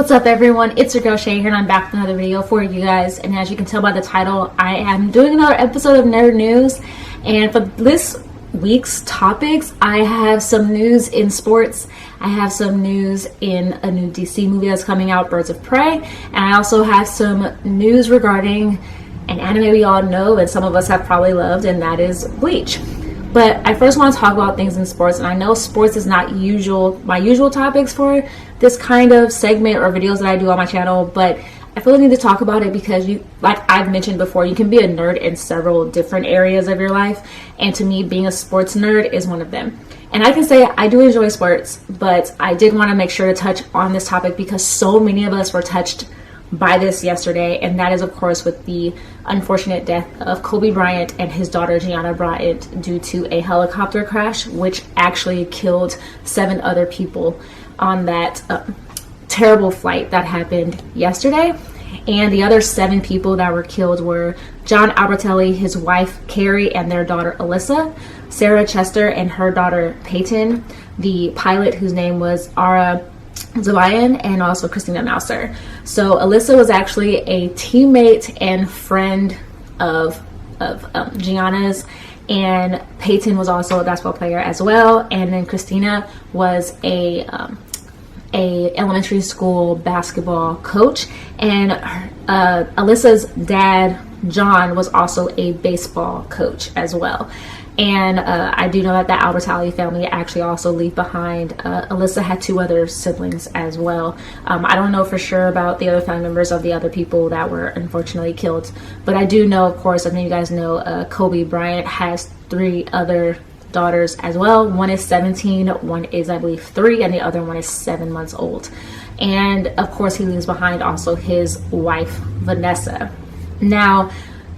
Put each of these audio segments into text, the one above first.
What's up everyone, it's your girl Shay here and I'm back with another video for you guys. And as you can tell by the title, I am doing another episode of Nerd News. And for this week's topics, I have some news in sports, I have some news in a new DC movie that's coming out, Birds of Prey, and I also have some news regarding an anime we all know and some of us have probably loved, and that is Bleach. But I first want to talk about things in sports, and I know sports is not my usual topics for this kind of segment or videos that I do on my channel, but I feel I need to talk about it because like I've mentioned before, you can be a nerd in several different areas of your life, and to me, being a sports nerd is one of them. And I can say I do enjoy sports, but I did want to make sure to touch on this topic because so many of us were touched by this yesterday, and that is of course with the unfortunate death of Kobe Bryant and his daughter Gianna Bryant due to a helicopter crash, which actually killed 7 other people on that terrible flight that happened yesterday. And the other 7 people that were killed were John Albertelli, his wife Carrie, and their daughter Alyssa, Sarah Chester and her daughter Peyton, the pilot whose name was Ara Zabayan, and also Christina Mouser. So Alyssa was actually a teammate and friend of Gianna's, and Peyton was also a basketball player as well. And then Christina was a elementary school basketball coach, and Alyssa's dad John was also a baseball coach as well. And I do know that the Albertelli family actually also leave behind. Alyssa had 2 other siblings as well. I don't know for sure about the other family members of the other people that were unfortunately killed, but I do know, of course, I think you guys know, Kobe Bryant has 3 other daughters as well. One is 17, one is I believe 3, and the other one is 7 months old. And of course he leaves behind also his wife Vanessa. Now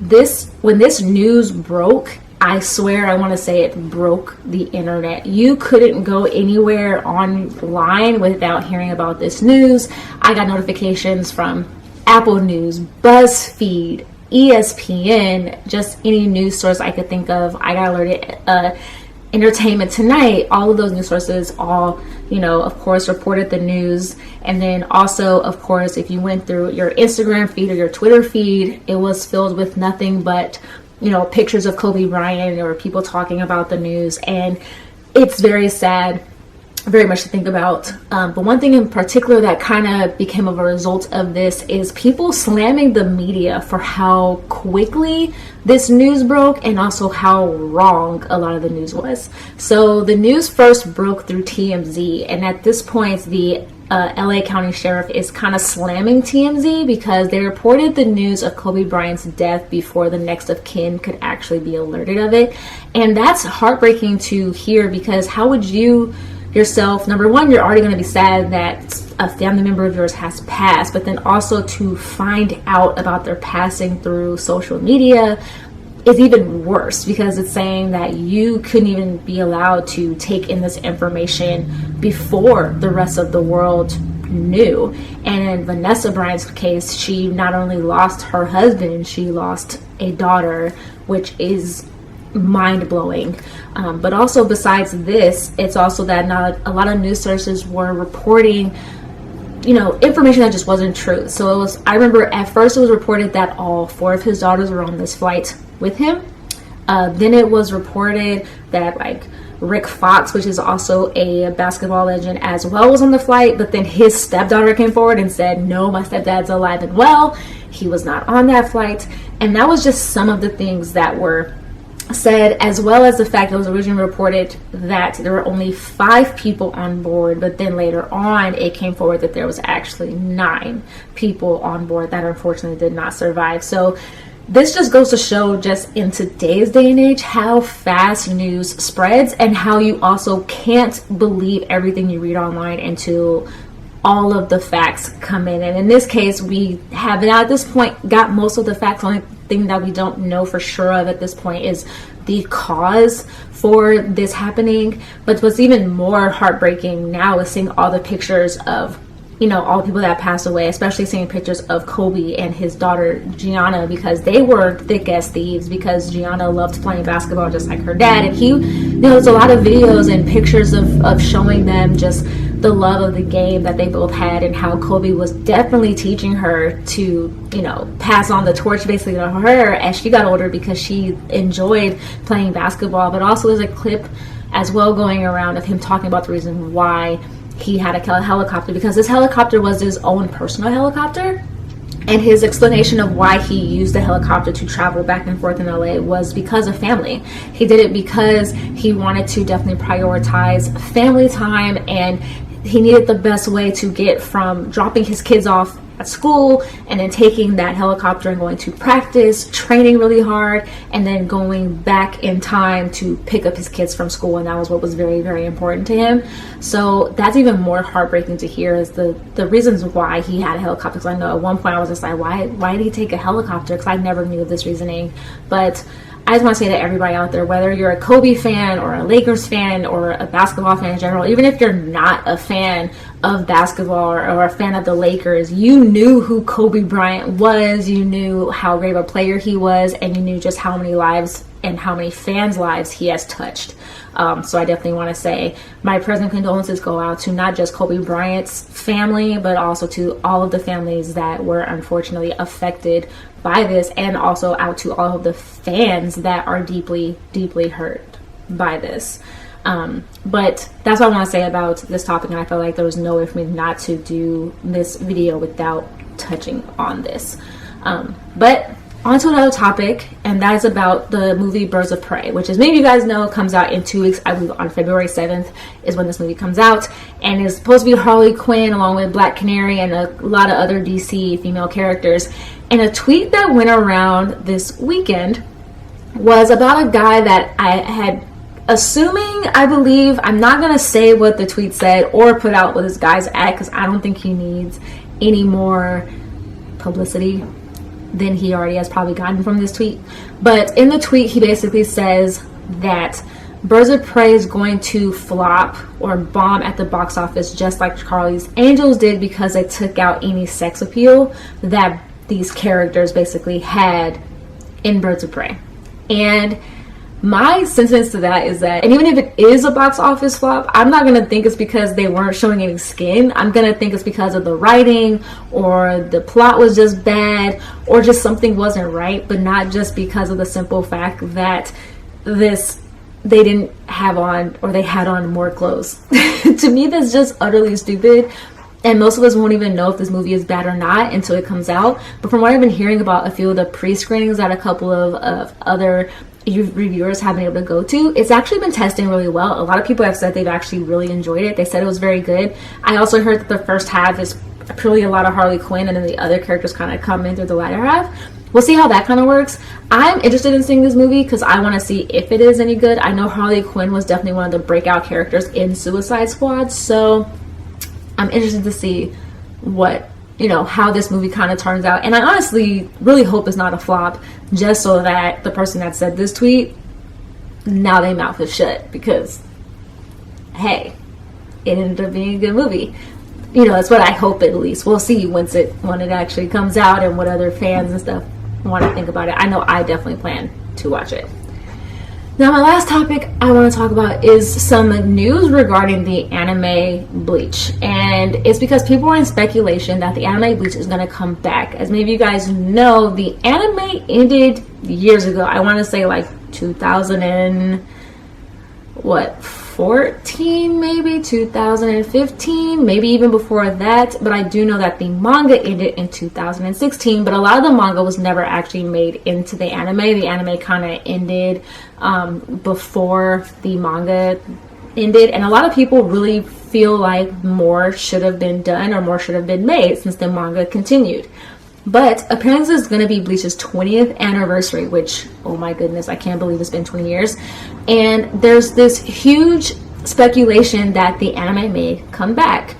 when this news broke, I swear, I want to say it broke the internet. You couldn't go anywhere online without hearing about this news. I got notifications from Apple News, BuzzFeed, ESPN, just any news source I could think of. I got alerted, Entertainment Tonight, all of those news sources all, of course, reported the news. And then also, of course, if you went through your Instagram feed or your Twitter feed, it was filled with nothing but pictures of Kobe Bryant or people talking about the news. And it's very sad, very much to think about. But one thing in particular that kind of became of a result of this is people slamming the media for how quickly this news broke and also how wrong a lot of the news was. So the news first broke through TMZ, and at this point the LA County Sheriff is kind of slamming TMZ because they reported the news of Kobe Bryant's death before the next of kin could actually be alerted of it. And that's heartbreaking to hear, because how would you yourself, number one, you're already going to be sad that a family member of yours has passed, but then also to find out about their passing through social media is even worse, because it's saying that you couldn't even be allowed to take in this information before the rest of the world knew. And in Vanessa Bryant's case, she not only lost her husband, she lost a daughter, which is mind-blowing. But also besides this, it's also that not a lot of news sources were reporting information that just wasn't true. So I remember at first it was reported that all 4 of his daughters were on this flight with him. Then it was reported that Rick Fox, which is also a basketball legend as well, was on the flight, but then his stepdaughter came forward and said, no, my stepdad's alive and well, he was not on that flight. And that was just some of the things that were said, as well as the fact that it was originally reported that there were only 5 people on board, but then later on it came forward that there was actually 9 people on board that unfortunately did not survive. So this just goes to show, just in today's day and age, how fast news spreads and how you also can't believe everything you read online until all of the facts come in. And in this case, we have now at this point got most of the facts. The only thing that we don't know for sure of at this point is the cause for this happening. But what's even more heartbreaking now is seeing all the pictures of all the people that passed away, especially seeing pictures of Kobe and his daughter Gianna, because they were thick as thieves, because Gianna loved playing basketball just like her dad. And there's a lot of videos and pictures of showing them just the love of the game that they both had, and how Kobe was definitely teaching her to, you know, pass on the torch basically to her as she got older, because she enjoyed playing basketball. But also there's a clip as well going around of him talking about the reason why he had a helicopter, because this helicopter was his own personal helicopter. And his explanation of why he used the helicopter to travel back and forth in LA was because of family. He did it because he wanted to definitely prioritize family time, and he needed the best way to get from dropping his kids off at school and then taking that helicopter and going to practice, training really hard, and then going back in time to pick up his kids from school. And that was what was very, very important to him. So that's even more heartbreaking to hear, is the reasons why he had a helicopter. Because I know at one point I was just like, why did he take a helicopter? Because I never knew this reasoning. But I just want to say to everybody out there, whether you're a Kobe fan or a Lakers fan or a basketball fan in general, even if you're not a fan of basketball or a fan of the Lakers, you knew who Kobe Bryant was, you knew how great of a player he was, and you knew just how many lives and how many fans' lives he has touched. So I definitely want to say my present condolences go out to not just Kobe Bryant's family, but also to all of the families that were unfortunately affected by this, and also out to all of the fans that are deeply, deeply hurt by this. But that's what I want to say about this topic, and I felt like there was no way for me not to do this video without touching on this. But on to another topic, and that is about the movie Birds of Prey, which, as many of you guys know, comes out in 2 weeks. I believe on February 7th is when this movie comes out, and is supposed to be Harley Quinn along with Black Canary and a lot of other DC female characters. And a tweet that went around this weekend was about a guy that I had I believe, I'm not going to say what the tweet said or put out what this guy's at, because I don't think he needs any more publicity than he already has probably gotten from this tweet. But in the tweet, he basically says that Birds of Prey is going to flop or bomb at the box office just like Charlie's Angels did, because they took out any sex appeal that these characters basically had in Birds of Prey. And my sentence to that is that, and even if it is a box office flop, I'm not going to think it's because they weren't showing any skin. I'm going to think it's because of the writing, or the plot was just bad, or just something wasn't right, but not just because of the simple fact that they didn't have on, or they had on more clothes. To me, that's just utterly stupid. And most of us won't even know if this movie is bad or not until it comes out. But from what I've been hearing about a few of the pre-screenings that a couple of other reviewers have been able to go to, it's actually been testing really well. A lot of people have said they've actually really enjoyed it. They said it was very good. I also heard that the first half is purely a lot of Harley Quinn, and then the other characters kind of come in through the latter half. We'll see how that kind of works. I'm interested in seeing this movie because I want to see if it is any good. I know Harley Quinn was definitely one of the breakout characters in Suicide Squad, so I'm interested to see how this movie kind of turns out. And I honestly really hope it's not a flop, just so that the person that said this tweet, now their mouth is shut, because hey, it ended up being a good movie. That's what I hope, at least. We'll see when it actually comes out, and what other fans and stuff want to think about it. I know I definitely plan to watch it. Now, my last topic I want to talk about is some news regarding the anime Bleach. And it's because people are in speculation that the anime Bleach is going to come back. As many of you guys know, the anime ended years ago. I want to say like 2014, maybe 2015, maybe even before that. But I do know that the manga ended in 2016, but a lot of the manga was never actually made into the anime. The anime kind of ended before the manga ended, and a lot of people really feel like more should have been done, or more should have been made, since the manga continued. But apparently this is going to be Bleach's 20th anniversary, which, oh my goodness, I can't believe it's been 20 years. And there's this huge speculation that the anime may come back.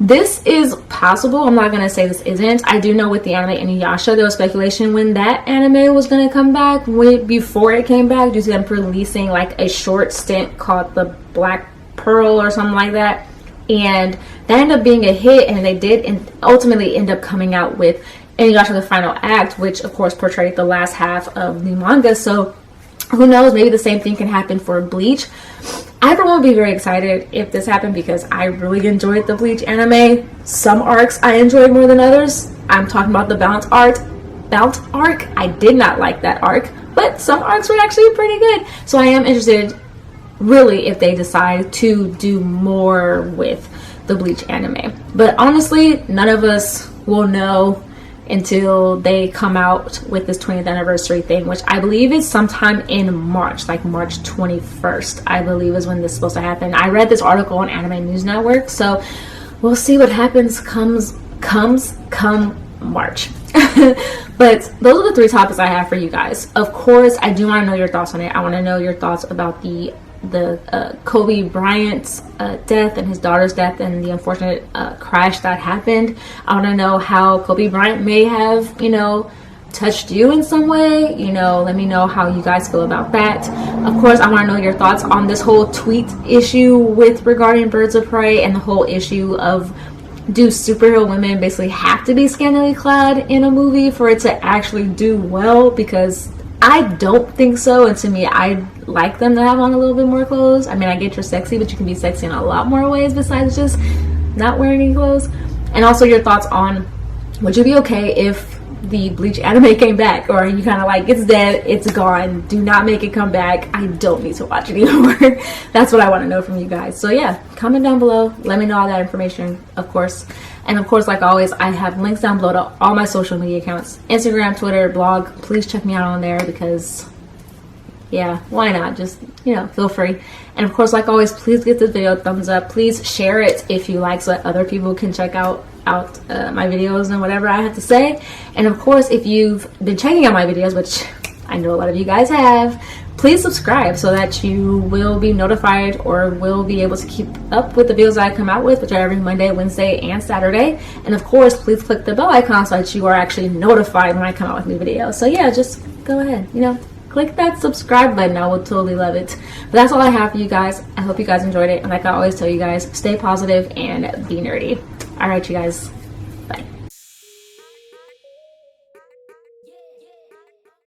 This is possible. I'm not going to say this isn't. I do know with the anime Inuyasha, there was speculation when that anime was going to come back, before it came back, due to them releasing like a short stint called The Black Pearl or something like that. And that ended up being a hit, and they did ultimately end up coming out with Inuyasha the Final Act, which of course portrayed the last half of the manga. So who knows, maybe the same thing can happen for Bleach. I for one would be very excited if this happened because I really enjoyed the Bleach anime. Some arcs I enjoyed more than others. I'm talking about the Bounce arc. I did not like that arc, but some arcs were actually pretty good. So I am interested, really, if they decide to do more with the Bleach anime. But honestly, none of us will know until they come out with this 20th anniversary thing, which I believe is sometime in March, like March 21st, I believe is when this is supposed to happen. I read this article on Anime News Network, so we'll see what happens come March. But those are the 3 topics I have for you guys. Of course, I do want to know your thoughts on it. I want to know your thoughts about the Kobe Bryant's death and his daughter's death and the unfortunate crash that happened. I want to know how Kobe Bryant may have, touched you in some way. Let me know how you guys feel about that. Of course, I want to know your thoughts on this whole tweet issue with regarding Birds of Prey and the whole issue of, do superhero women basically have to be scantily clad in a movie for it to actually do well? Because I don't think so, and to me, I like them to have on a little bit more clothes. I mean, I get you're sexy, but you can be sexy in a lot more ways besides just not wearing any clothes. And also your thoughts on, would you be okay if the Bleach anime came back, or are you kind of like, it's dead, it's gone, do not make it come back, I don't need to watch it anymore? That's what I want to know from you guys. So yeah, comment down below, let me know all that information, of course. And of course, like always, I have links down below to all my social media accounts, Instagram, Twitter, blog. Please check me out on there because, yeah, why not? Just, feel free. And of course, like always, please give this video a thumbs up. Please share it if you like, so that other people can check out my videos and whatever I have to say. And of course, if you've been checking out my videos, which I know a lot of you guys have, please subscribe so that you will be notified or will be able to keep up with the videos that I come out with, which are every Monday, Wednesday, and Saturday. And of course, please click the bell icon so that you are actually notified when I come out with new videos. So yeah, just go ahead, click that subscribe button. I would totally love it. But that's all I have for you guys. I hope you guys enjoyed it. And like I always tell you guys, stay positive and be nerdy. All right, you guys.